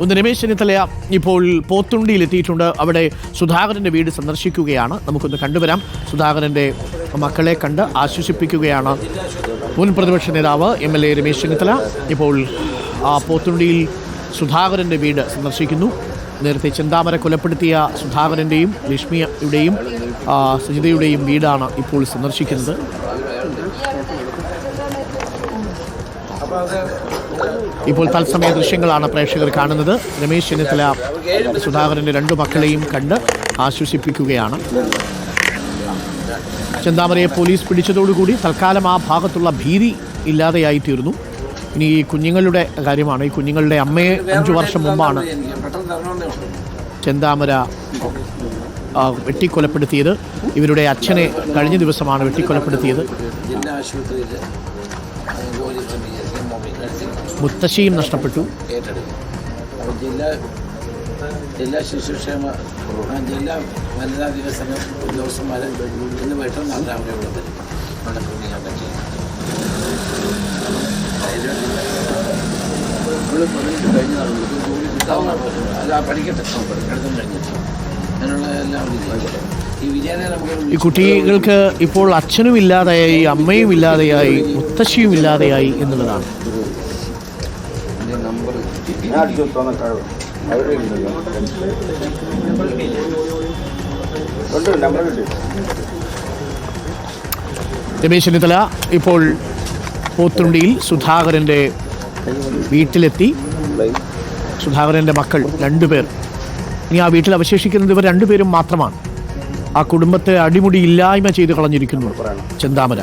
ഒന്ന് രമേശ് ചെന്നിത്തല ഇപ്പോൾ പോത്തുണ്ടിയിലെത്തിയിട്ടുണ്ട്. അവിടെ സുധാകരൻ്റെ വീട് സന്ദർശിക്കുകയാണ്. നമുക്കൊന്ന് കണ്ടുവരാം. സുധാകരൻ്റെ മക്കളെ കണ്ട് ആശ്വസിപ്പിക്കുകയാണ് മുൻ പ്രതിപക്ഷ നേതാവ് MLA രമേശ് ചെന്നിത്തല. ഇപ്പോൾ പോത്തുണ്ടിയിൽ സുധാകരൻ്റെ വീട് സന്ദർശിക്കുന്നു. നേരത്തെ ചെന്താമര കൊലപ്പെടുത്തിയ സുധാകരൻ്റെയും ലക്ഷ്മിയുടെയും സജിതയുടെയും വീടാണ് ഇപ്പോൾ സന്ദർശിക്കുന്നത്. ഇപ്പോൾ തത്സമയ ദൃശ്യങ്ങളാണ് പ്രേക്ഷകർ കാണുന്നത്. രമേശ് ചെന്നിത്തല സുധാകരൻ്റെ രണ്ടു മക്കളെയും കണ്ട് ആശ്വസിപ്പിക്കുകയാണ്. ചെന്താമരയെ പോലീസ് പിടിച്ചതോടുകൂടി തൽക്കാലം ആ ഭാഗത്തുള്ള ഭീതി ഇല്ലാതെയായി തീർന്നു. ഇനി ഈ കുഞ്ഞുങ്ങളുടെ കാര്യമാണ്. ഈ കുഞ്ഞുങ്ങളുടെ അമ്മയെ 5 വർഷം മുമ്പാണ് ചെന്താമര വെട്ടിക്കൊലപ്പെടുത്തിയത്. ഇവരുടെ അച്ഛനെ കഴിഞ്ഞ ദിവസമാണ് വെട്ടിക്കൊലപ്പെടുത്തിയത്. മുത്തശ്ശിയും നഷ്ടപ്പെട്ടു. ജില്ലാ ശിശുക്ഷേമ ജില്ലാ വനിതാ ദിവസന്മാരെ ഇന്ന് പെട്ടെന്നാണ് അവിടെ ഉള്ളത്. ഈ കുട്ടികൾക്ക് ഇപ്പോൾ അച്ഛനും ഇല്ലാതെയായി, അമ്മയും ഇല്ലാതെയായി, മുത്തശ്ശിയും ഇല്ലാതെയായി എന്നുള്ളതാണ്. രമേശ് ചെന്നിത്തല ഇപ്പോൾ പോത്തുണ്ടിയിൽ സുധാകരൻ്റെ വീട്ടിലെത്തി. സുധാകരൻ്റെ മക്കൾ 2 പേർ. ഇനി ആ വീട്ടിൽ അവശേഷിക്കുന്നത് ഇവർ 2 പേരും മാത്രമാണ്. ആ കുടുംബത്തെ അടിമുടി ഇല്ലായ്മ ചെയ്ത് കളഞ്ഞിരിക്കുന്നു ചെന്താമര.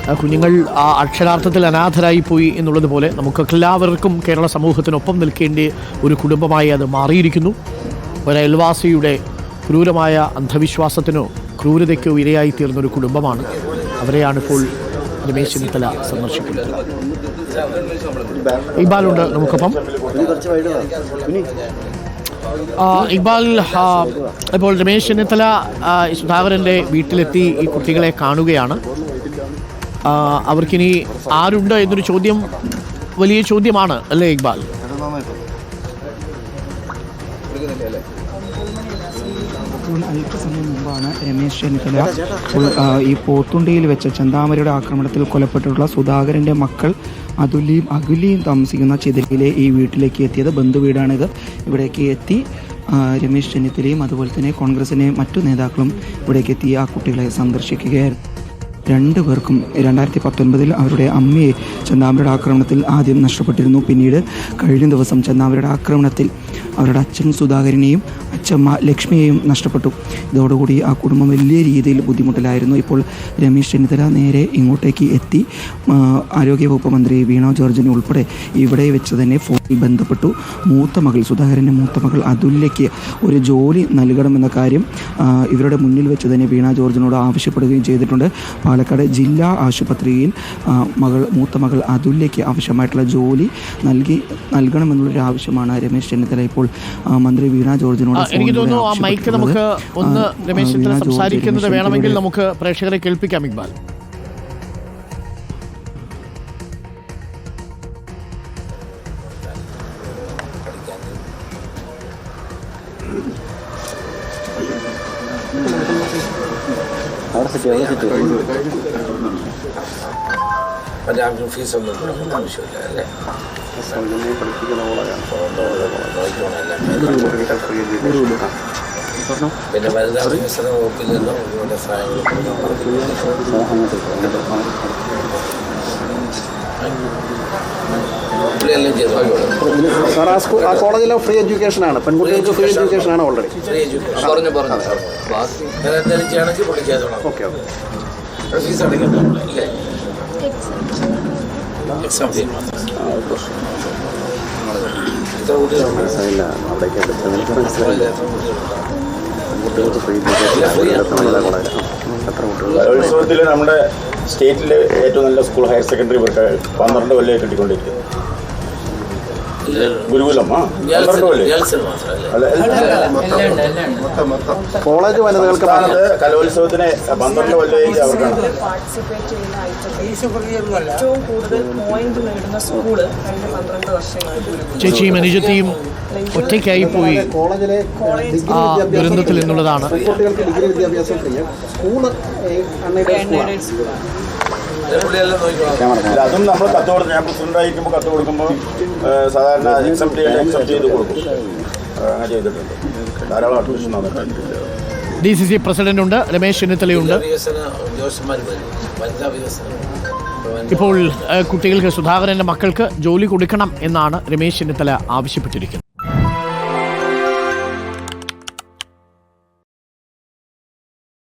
ആ കുഞ്ഞുങ്ങൾ ആ അക്ഷരാർത്ഥത്തിൽ അനാഥരായി പോയി എന്നുള്ളതുപോലെ നമുക്കെല്ലാവർക്കും കേരള സമൂഹത്തിനൊപ്പം നിൽക്കേണ്ട ഒരു കുടുംബമായി അത് മാറിയിരിക്കുന്നു. ഒരു അയൽവാസിയുടെ ക്രൂരമായ അന്ധവിശ്വാസത്തിനോ ക്രൂരതയ്ക്കോ ഇരയായിത്തീർന്നൊരു കുടുംബമാണ്. അവരെയാണ് ഇപ്പോൾ രമേശ് ചെന്നിത്തല സന്ദർശിക്കുന്നത്. ഇക്ബാലുണ്ട് നമുക്കൊപ്പം. ഇക്ബാൽ, ഇപ്പോൾ രമേശ് ചെന്നിത്തല സുധാകരൻ്റെ വീട്ടിലെത്തി ഈ കുട്ടികളെ കാണുകയാണ്. അവർക്കിനി ആരുണ്ട് എന്നൊരു ചോദ്യം വലിയ ചോദ്യമാണ് അല്ലേ ഇക്ബാൽ? അല്പസമയം മുമ്പാണ് രമേശ് ചെന്നിത്തല ഈ പോത്തുണ്ടിയിൽ വെച്ച ചെന്താമരയുടെ ആക്രമണത്തിൽ കൊല്ലപ്പെട്ടിട്ടുള്ള സുധാകരൻ്റെ മക്കൾ അഖിലയും താമസിക്കുന്ന ചിതലിയിലെ ഈ വീട്ടിലേക്ക് എത്തിയത്. ബന്ധുവീടാണിത്. ഇവിടേക്ക് എത്തി രമേശ് ചെന്നിത്തലയും അതുപോലെ തന്നെ കോൺഗ്രസിലെ മറ്റു നേതാക്കളും ഇവിടേക്ക് എത്തി ആ കുട്ടികളെ സന്ദർശിക്കുകയായിരുന്നു. 2 പേർക്കും 2019 അവരുടെ അമ്മയെ ചെന്താമരയുടെ ആക്രമണത്തിൽ ആദ്യം നഷ്ടപ്പെട്ടിരുന്നു. പിന്നീട് കഴിഞ്ഞ ദിവസം ചെന്താമരയുടെ ആക്രമണത്തിൽ അവരുടെ അച്ഛൻ സുധാകരനെയും അച്ഛമ്മ ലക്ഷ്മിയെയും നഷ്ടപ്പെട്ടു. ഇതോടുകൂടി ആ കുടുംബം വലിയ രീതിയിൽ ബുദ്ധിമുട്ടിലായിരുന്നു. ഇപ്പോൾ രമേശ് ചെന്നിത്തല നേരെ ഇങ്ങോട്ടേക്ക് എത്തി. ആരോഗ്യവകുപ്പ് മന്ത്രി വീണ ജോർജിനെ ഉൾപ്പെടെ ഇവിടെ വെച്ച് തന്നെ ഫോണിൽ ബന്ധപ്പെട്ടു. സുധാകരൻ്റെ മൂത്ത മകൾ അതുല്യയ്ക്ക് ഒരു ജോലി നൽകണമെന്ന കാര്യം ഇവരുടെ മുന്നിൽ വെച്ച് തന്നെ വീണ ജോർജിനോട് ആവശ്യപ്പെടുകയും ചെയ്തിട്ടുണ്ട്. പാലക്കാട് ജില്ലാ ആശുപത്രിയിൽ മൂത്ത മകൾ അതുല്യയ്ക്ക് ആവശ്യമായിട്ടുള്ള ജോലി നൽകണമെന്നുള്ളൊരു ആവശ്യമാണ് രമേശ് ചെന്നിത്തല ഇപ്പോൾ മന്ത്രി വീണ ജോർജിനോട്. എനിക്ക് തോന്നുന്നു ആ മൈക്ക് നമുക്ക് ഒന്ന് രമേശ് ചെന്നിത്തല സംസാരിക്കുന്നത് വേണമെങ്കിൽ നമുക്ക് പ്രേക്ഷകരെ കേൾപ്പിക്കാം. ഇക്ബാൽ, മറ്റാർക്കും ഫീസൊന്നും കൊടുക്കേണ്ട ആവശ്യമില്ല അല്ലേ? പിന്നെ വനിതാ വികസന വകുപ്പിൽ നിന്നും ഇവരുടെ സഹായങ്ങൾ കോളേജിലെ ഫ്രീ എഡ്യൂക്കേഷൻ ആണ്. പെൺകുട്ടികൾക്ക് ഫ്രീ എഡ്യൂക്കേഷൻ ആണ് ഓൾറെഡി. ഫ്രീ എഡ്യൂക്കേഷൻ അനുസരിച്ചാണെങ്കിൽ പൊളിക്കാത്തോളാം. Okay okay. ഫീസ് അടയ്ക്കണ്ട അല്ലേ? എക്സാം ചെയ്യാൻ ഉത്സവത്തിൽ നമ്മുടെ സ്റ്റേറ്റിലെ ഏറ്റവും നല്ല സ്കൂൾ ഹയർ സെക്കൻഡറി 12 കൊല്ലമായി കിട്ടിക്കൊണ്ടിരിക്കുന്നു. ഗുരുകുലമാ കോളേജ് വനിതകൾക്ക് കലോത്സവത്തിന് 12 കൊല്ലമായിട്ട് അവർക്കാണ് പാർട്ടിസിപ്പേറ്റ് ചെയ്യുന്ന ഐറ്റത്തിൽ ഏറ്റവും കൂടുതൽ പോയിന്റ് നേടുന്ന സ്കൂള് കഴിഞ്ഞ 12 വർഷങ്ങളായിട്ട് ചേച്ചിയും അനുജത്തെയും ഒറ്റയ്ക്കായി പോയി കോളേജിലെ ഡിഗ്രി ആ ദുരന്തത്തിൽ എന്നുള്ളതാണ്. കുട്ടികൾക്ക് ഡിഗ്രി വിദ്യാഭ്യാസം ഫ്രീ സ്കൂള് അൺഎയ്ഡഡ് സ്കൂളാണ്. അല്ല, അതും നമ്മൾ കത്ത് കൊടുത്ത് ഞാൻ പ്രസിഡന്റ് ആയിരിക്കുമ്പോൾ കത്ത് കൊടുക്കുമ്പോൾ സാധാരണ അക്സെപ്റ്റ് ചെയ്ത് കൊടുക്കും. അങ്ങനെ ചെയ്തിട്ടുണ്ട്. ധാരാളം അഡ്മിഷൻ നടന്നിട്ടുണ്ട്. DCC പ്രസിഡന്റ് ഉണ്ട്, രമേശ് ചെന്നിത്തലയുണ്ട്. ഇപ്പോൾ കുട്ടികൾക്ക്, സുധാകരന്റെ മക്കൾക്ക് ജോലി കൊടുക്കണം എന്നാണ് രമേശ് ചെന്നിത്തല ആവശ്യപ്പെട്ടിരിക്കുന്നത്.